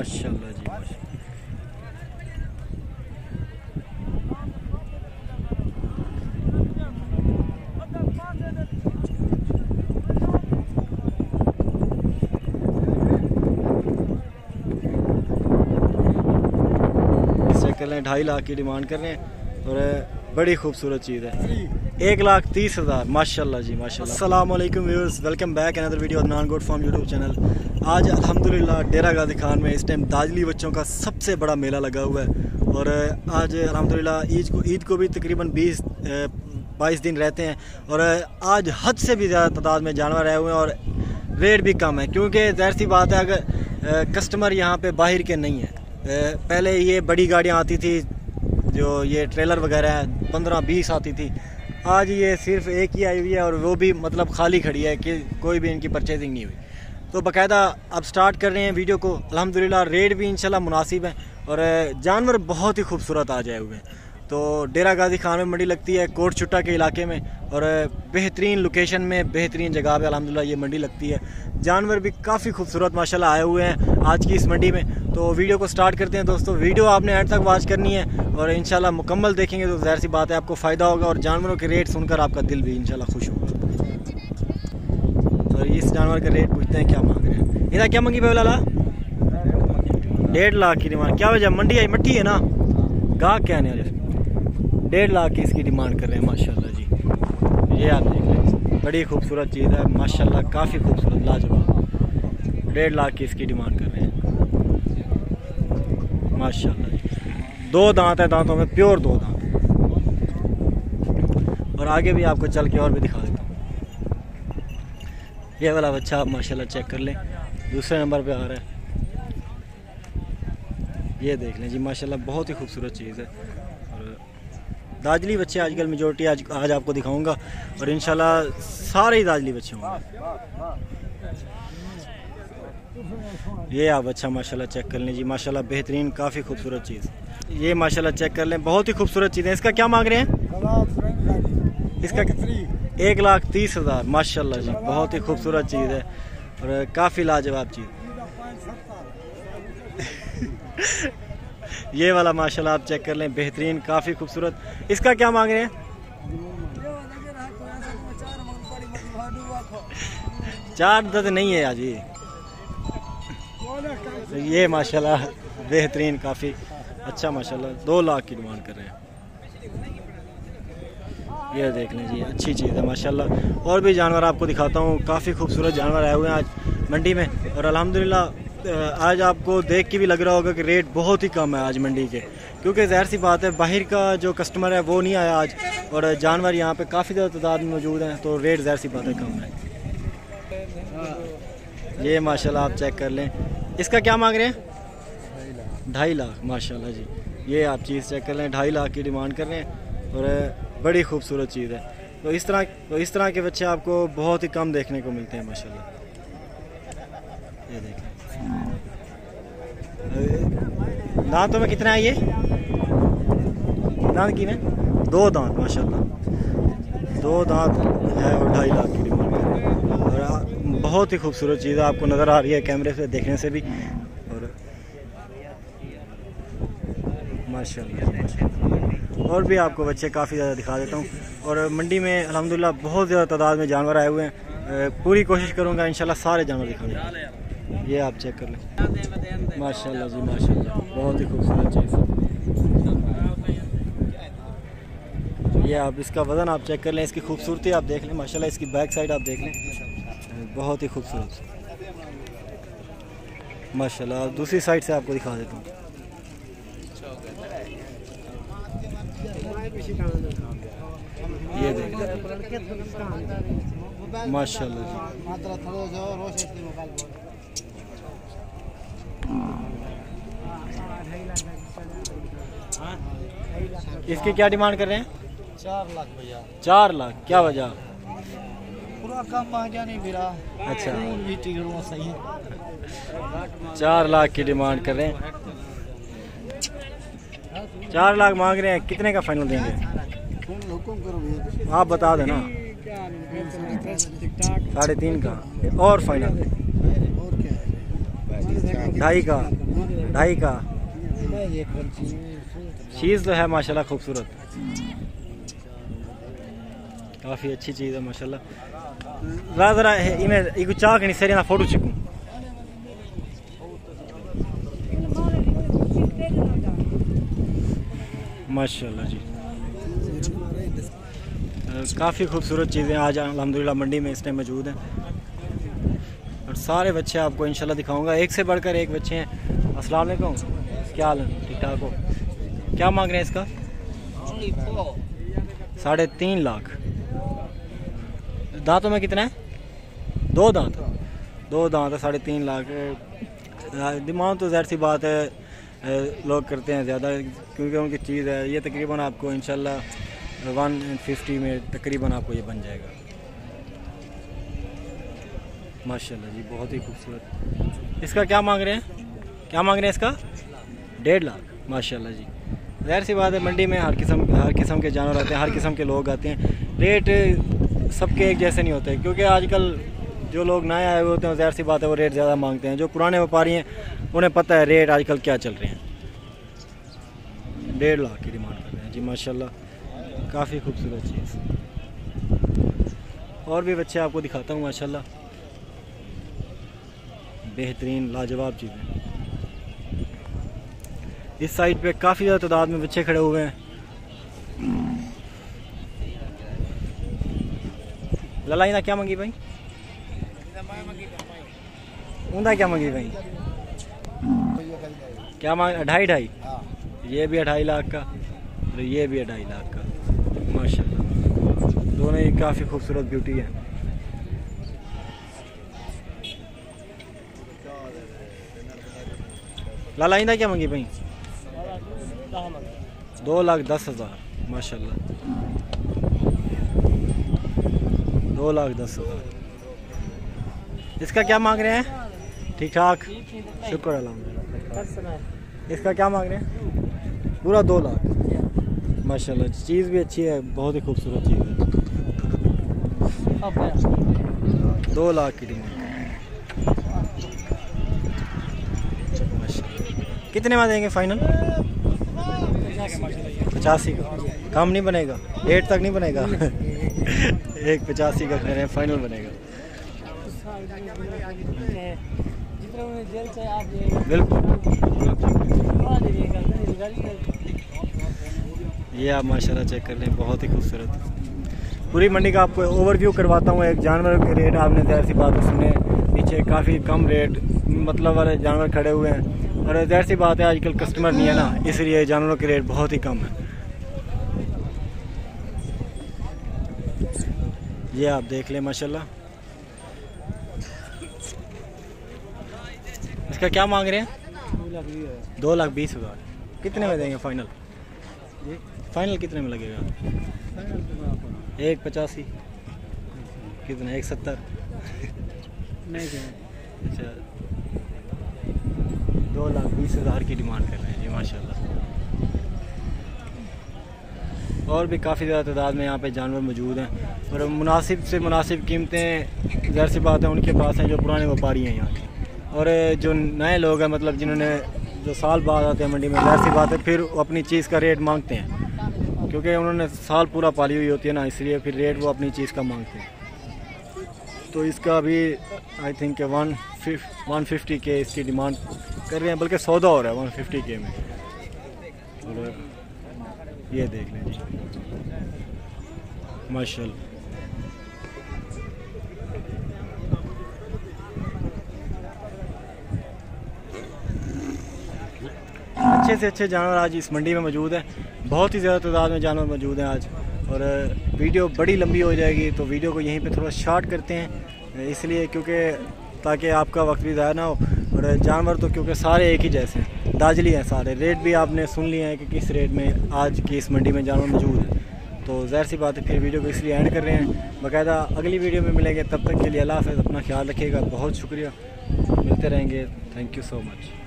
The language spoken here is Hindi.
माशाल्लाह जी माशाल्लाह। कर लें 2.5 लाख की डिमांड कर रहे हैं और बड़ी खूबसूरत चीज़ है। 1,30,000 माशाल्लाह जी माशाल्लाह। अस्सलाम वालेकुम viewers, welcome back another video Adnan goat farm YouTube channel. आज अल्हम्दुलिल्लाह डेरा गाजी खान में इस टाइम दाजली बच्चों का सबसे बड़ा मेला लगा हुआ है और आज अल्हम्दुलिल्लाह ईद को भी तकरीबन 20-22 दिन रहते हैं और आज हद से भी ज़्यादा तादाद में जानवर आए हुए हैं और रेट भी कम है, क्योंकि ज़ाहिर सी बात है अगर कस्टमर यहाँ पे बाहर के नहीं है। पहले ये बड़ी गाड़ियाँ आती थी, जो ये ट्रेलर वगैरह है 15-20 आती थी। आज ये सिर्फ एक ही आई हुई है और वो भी मतलब खाली खड़ी है कि कोई भी इनकी परचेजिंग नहीं हुई। तो बाकायदा अब स्टार्ट कर रहे हैं वीडियो को। अल्हम्दुलिल्लाह रेट भी इंशाल्लाह मुनासिब है और जानवर बहुत ही खूबसूरत आ जाए हुए हैं। तो डेरा गाजी खान में मंडी लगती है कोट चुट्टा के इलाके में और बेहतरीन लोकेशन में बेहतरीन जगह पे अल्हम्दुलिल्लाह ये मंडी लगती है। जानवर भी काफ़ी खूबसूरत माशाल्लाह आए हुए हैं आज की इस मंडी में। तो वीडियो को स्टार्ट करते हैं दोस्तों। वीडियो आपने एंड तक वॉच करनी है और इंशाल्लाह मुकम्मल देखेंगे तो ज़ाहिर सी बात है आपको फ़ायदा होगा और जानवरों के रेट सुनकर आपका दिल भी इंशाल्लाह खुश होगा। और इस जानवर का रेट पूछते हैं क्या मांग रहे हैं। इधर क्या मंगी पे लाला? 1.5 लाख की डिमांड। क्या वजह? मंडी आई मट्टी है ना, गाहक क्या नहीं। 1.5 लाख की इसकी डिमांड कर रहे हैं माशाल्लाह जी। ये आप देख लें, बड़ी खूबसूरत चीज़ है माशाल्लाह, काफ़ी खूबसूरत लाजवाब। 1.5 लाख की इसकी डिमांड कर रहे हैं माशाल्लाह जी। 2 दांत है, दांतों में प्योर 2 दांत। और आगे भी आपको चल के और भी दिखा देता हूँ। ये वाला बच्चा आप माशाल्लाह चेक कर लें, दूसरे नंबर पे आ रहा है। ये देख लें जी माशाल्लाह, बहुत ही खूबसूरत चीज़ है। और दाजली बच्चे आजकल मेजोरिटी आज आपको दिखाऊंगा और इंशाल्लाह सारे ही दाजली बच्चे होंगे। ये आप अच्छा माशाल्लाह चेक कर लें जी माशाल्लाह, बेहतरीन काफ़ी खूबसूरत चीज़। ये माशाल्लाह चेक कर लें, बहुत ही खूबसूरत चीज़ है। इसका क्या मांग रहे हैं? इसका 1,30,000 माशाल्लाह जी, बहुत ही खूबसूरत चीज़ है और काफ़ी लाजवाब चीज़। ये वाला माशाल्लाह आप चेक कर लें, बेहतरीन काफ़ी खूबसूरत। इसका क्या मांग रहे हैं? 4 दर्द नहीं है आज ये माशाल्लाह बेहतरीन काफ़ी अच्छा माशाल्लाह। 2 लाख की डिमांड कर रहे हैं। ये देख लें जी, अच्छी चीज़ है माशाल्लाह। और भी जानवर आपको दिखाता हूँ, काफ़ी खूबसूरत जानवर आए हुए हैं आज मंडी में और अल्हम्दुलिल्लाह आज आपको देख के भी लग रहा होगा कि रेट बहुत ही कम है आज मंडी के, क्योंकि ज़ाहिर सी बात है बाहर का जो कस्टमर है वो नहीं आया आज और जानवर यहाँ पे काफ़ी ज़्यादा तादाद में मौजूद हैं, तो रेट ज़ाहिर सी बात है कम है। ये माशाल्लाह आप चेक कर लें, इसका क्या मांग रहे हैं? 2.5 लाख माशाल्लाह जी। ये आप चीज़ चेक कर लें, 2.5 लाख की डिमांड कर रहे हैं और बड़ी खूबसूरत चीज़ है। तो इस तरह के बच्चे आपको बहुत ही कम देखने को मिलते हैं माशाल्लाह। ये देखें दांतों में कितना है? ये दांत की में 2 दांत माशाल्लाह, 2 दांत है और 2.5 लाख की डिमांड है और बहुत ही खूबसूरत चीज़ है, आपको नज़र आ रही है कैमरे से देखने से भी। और माशाल्लाह और भी आपको बच्चे काफ़ी ज़्यादा दिखा देता हूँ। और मंडी में अल्हम्दुलिल्लाह बहुत ज़्यादा तादाद में जानवर आए हुए हैं, पूरी कोशिश करूँगा इंशाल्लाह सारे जानवर दिखाने की। ये आप चेक कर लें माशाल्लाह जी माशाल्लाह, बहुत ही खूबसूरत चीज़। ये आप इसका वज़न आप चेक कर लें, इसकी खूबसूरती आप देख लें माशाल्लाह। इसकी बैक साइड आप देख लें, बहुत ही खूबसूरत माशाल्लाह। दूसरी साइड से आपको दिखा देता हूँ। ये देख लें माशाल्लाह जी। इसकी क्या डिमांड कर रहे हैं? 4 लाख भैया। 4 लाख क्या वजह? पूरा काम महंगा नहीं मेरा। अच्छा सही है। 4 लाख की डिमांड कर रहे हैं, 4 लाख मांग रहे हैं। कितने का फाइनल देंगे? आप बता देना। 3.5 का और फाइनल 2.5 का चीज़ तो है माशाल्लाह खूबसूरत, काफ़ी अच्छी चीज़ है माशाल्लाह। ज़रा इन्हें एक चाह नहीं सर ना फोटो चिकूँ माशाल्लाह जी। काफ़ी खूबसूरत चीज़ें आज अल्हम्दुलिल्लाह मंडी में इस टाइम मौजूद हैं और सारे बच्चे आपको इंशाल्लाह दिखाऊंगा, एक से बढ़कर एक बच्चे हैं। अस्सलाम वालेकुम, क्या हाल है? ठीक ठाक हो? क्या मांग रहे हैं इसका? 3.5 लाख। दांतों में कितना है? 2 दांत है 3.5 लाख। डिमांड तो ज़ाहिर सी बात है लोग करते हैं ज़्यादा, क्योंकि उनकी चीज़ है। ये तकरीबन आपको इंशाल्लाह 150 में तकरीबन आपको ये बन जाएगा माशाल्लाह जी, बहुत ही खूबसूरत। इसका क्या मांग रहे हैं? क्या मांग रहे हैं इसका? 1.5 लाख माशाल्लाह जी। ज़ाहिर सी बात है मंडी में हर किस्म के जानवर आते हैं, हर किस्म के लोग आते हैं। रेट सबके एक जैसे नहीं होते, क्योंकि आजकल जो लोग नए आए हुए होते हैं ज़ाहिर सी बात है वो रेट ज़्यादा मांगते हैं। जो पुराने व्यापारी हैं उन्हें पता है रेट आजकल क्या चल रहे हैं। 1.5 लाख की डिमांड कर रहे हैं जी माशाल्लाह, काफ़ी खूबसूरत चीज़। और भी बच्चे आपको दिखाता हूँ माशाल्लाह, बेहतरीन लाजवाब चीज़ें। इस साइड पे काफ़ी ज़्यादा तादाद में बच्चे खड़े हुए हैं। ललाई ना क्या मंगी भाई? ऊंदा क्या मंगी भाई? क्या मांग? 2.5। ये भी 2.5 लाख का और ये भी 2.5 लाख का माशाल्लाह। दोनों ही काफ़ी खूबसूरत ब्यूटी है। लाला इंदा क्या मंगी भाई? 2,10,000 माशाल्लाह, 2,10,000। इसका क्या मांग रहे हैं? ठीक ठाक, शुक्र अल्हम्दुलिल्लाह। इसका क्या मांग रहे हैं? पूरा 2 लाख माशाल्लाह। चीज़ भी अच्छी है, बहुत ही खूबसूरत चीज़ है। 2 लाख की डिमांड माशाल्लाह। कितने में देंगे फाइनल? 85 का। कम नहीं बनेगा? 8 तक नहीं बनेगा? 1.85 का कह रहे हैं, फाइनल बनेगा। बिल्कुल। ये आप माशाल्लाह चेक कर लें, बहुत ही खूबसूरत। पूरी मंडी का आपको ओवरव्यू करवाता हूँ। एक जानवर के रेट आपने ज़ाहिर सी बात सुने, पीछे काफ़ी कम रेट मतलब वाले जानवर खड़े हुए हैं, और ज़ाहिर सी बात है आजकल कस्टमर नहीं है ना, इसलिए जानवरों के रेट बहुत ही कम है। ये आप देख लें माशाल्लाह। इसका क्या मांग रहे हैं? 2,20,000। कितने में देंगे फाइनल? फाइनल कितने में लगेगा? 1.85। कितना? 1.70? अच्छा, 2,20,000 की डिमांड कर रहे हैं जी माशाल्लाह। और भी काफ़ी ज़्यादा तादाद में यहाँ पे जानवर मौजूद हैं, और मुनासिब से मुनासिब कीमतें ज़ाहिर सी बात है उनके पास हैं जो पुराने व्यापारी हैं यहाँ के। और जो नए लोग हैं मतलब जिन्होंने जो साल बाद आते हैं मंडी में, ज़ाहिर सी बात है फिर वो अपनी चीज़ का रेट मांगते हैं, क्योंकि उन्होंने साल पूरा पाली हुई होती है ना, इसलिए फिर रेट वो अपनी चीज़ का मांगते हैं। तो इसका भी आई थिंक 150 के इसकी डिमांड कर रहे हैं, बल्कि सौदा हो रहा है 150 के में। और ये देख लें जी माशाल्लाह। अच्छे से अच्छे जानवर आज इस मंडी में मौजूद है, बहुत ही ज़्यादा तादाद में जानवर मौजूद हैं आज। और वीडियो बड़ी लंबी हो जाएगी तो वीडियो को यहीं पे थोड़ा शॉर्ट करते हैं, इसलिए क्योंकि ताकि आपका वक्त भी ज़ाया ना हो। और जानवर तो क्योंकि सारे एक ही जैसे हैं, दाजली हैं सारे। रेट भी आपने सुन लिए हैं कि किस रेट में आज की इस मंडी में जानवर मौजूद है। तो ज़ाहिर सी बात है फिर वीडियो को इसलिए एंड कर रहे हैं। बाकायदा अगली वीडियो में मिलेंगे, तब तक के लिए अल्लाह हाफ़िज़, अपना ख्याल रखिएगा। बहुत शुक्रिया, मिलते रहेंगे। Thank you so much.